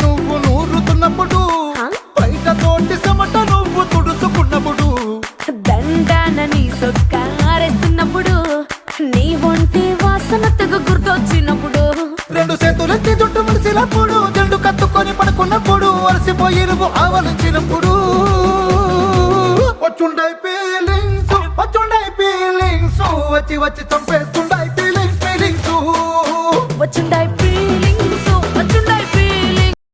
నువ్వు నూరుతున్నప్పుడు, బయట తోటి చెమట నువ్వు తుడుచుకున్నప్పుడు, దండాన నీ సొక్కారేస్తున్నప్పుడు, నీ ఒంటి వాసన తెగ గుర్తొచ్చినప్పుడు, రెండు చేతులెత్తి జుట్టు ముడిసినప్పుడు, జండు కత్తుకొని పడుకున్నప్పుడు, అలసిపోయి నువ్వు ఆవలించినప్పుడు, వచ్చుండై ఫీలింగ్స్ వచ్చి వచ్చి చంపేస్తు